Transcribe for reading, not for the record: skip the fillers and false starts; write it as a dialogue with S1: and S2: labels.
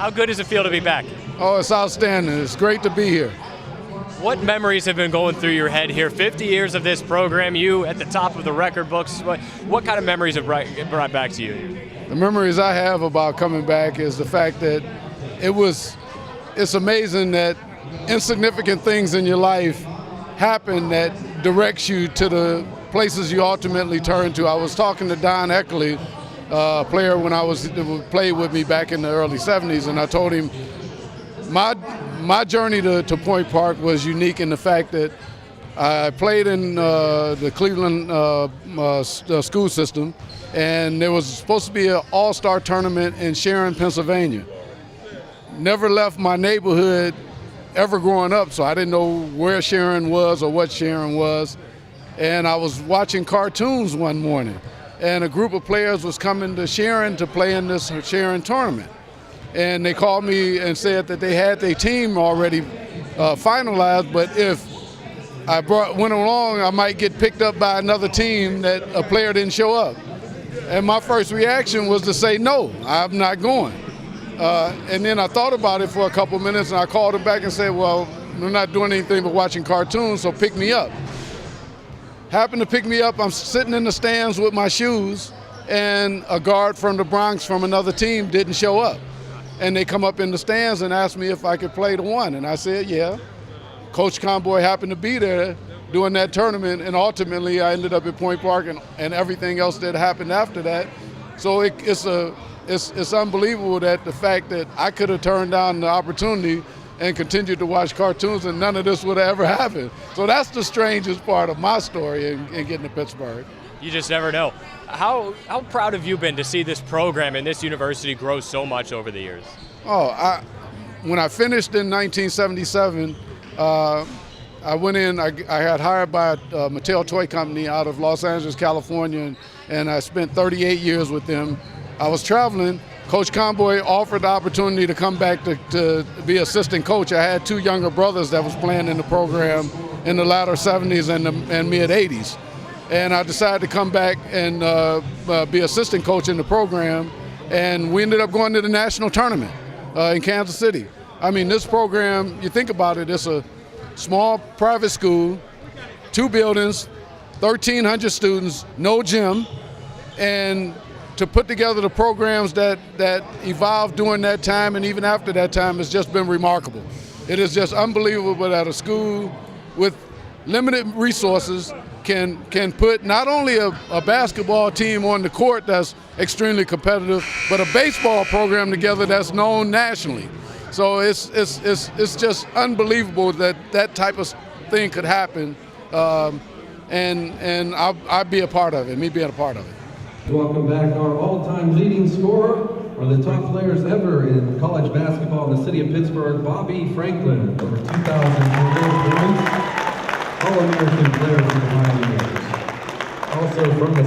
S1: How good does it feel to be back?
S2: Oh, it's outstanding. It's great to be here.
S1: What memories have been going through your head here? 50 years of this program, you at the top of the record books. What kind of memories have brought back to you?
S2: The memories I have about coming back is the fact that it's amazing that insignificant things in your life happen that directs you to the places you ultimately turn to. I was talking to Don Eckley, a player who played with me back in the early 70s, and I told him my journey to Point Park was unique in the fact that I played in the Cleveland school system, and there was supposed to be an all-star tournament in Sharon, Pennsylvania. Never left my neighborhood ever growing up, so I didn't know where Sharon was or what Sharon was. And I was watching cartoons one morning, and a group of players was coming to Sharon to play in this Sharon tournament. And they called me and said that they had their team already finalized, but if I went along, I might get picked up by another team that a player didn't show up. And my first reaction was to say, no, I'm not going. And then I thought about it for a couple minutes, and I called him back and said, well, I'm not doing anything but watching cartoons, so pick me up. Happened to pick me up, I'm sitting in the stands with my shoes, and a guard from the Bronx from another team didn't show up. And they come up in the stands and asked me if I could play the one, and I said, yeah. Coach Conboy happened to be there doing that tournament, and ultimately I ended up at Point Park and everything else that happened after that. So it's unbelievable that the fact that I could have turned down the opportunity and continued to watch cartoons and none of this would have ever happened. So that's the strangest part of my story in getting to Pittsburgh.
S1: You just never know. How proud have you been to see this program and this university grow so much over the years?
S2: Oh, when I finished in 1977, I went in, I got hired by a Mattel Toy Company out of Los Angeles, California, and I spent 38 years with them. I was traveling. Coach Conboy offered the opportunity to come back to be assistant coach. I had two younger brothers that was playing in the program in the latter 70s and mid 80s. And I decided to come back and be assistant coach in the program. And we ended up going to the national tournament in Kansas City. I mean, this program, you think about it, it's a small private school, 2 buildings, 1,300 students, no gym, and to put together the programs that evolved during that time and even after that time has just been remarkable. It is just unbelievable that a school with limited resources can put not only a basketball team on the court that's extremely competitive, but a baseball program together that's known nationally. So it's just unbelievable that that type of thing could happen, and I'd be a part of it, me being a part of it.
S3: Welcome back our all-time leading scorer, one of the top players ever in college basketball in the city of Pittsburgh, Bobby Franklin, over 2,000 points, All-American player for the Pioneers. Also from the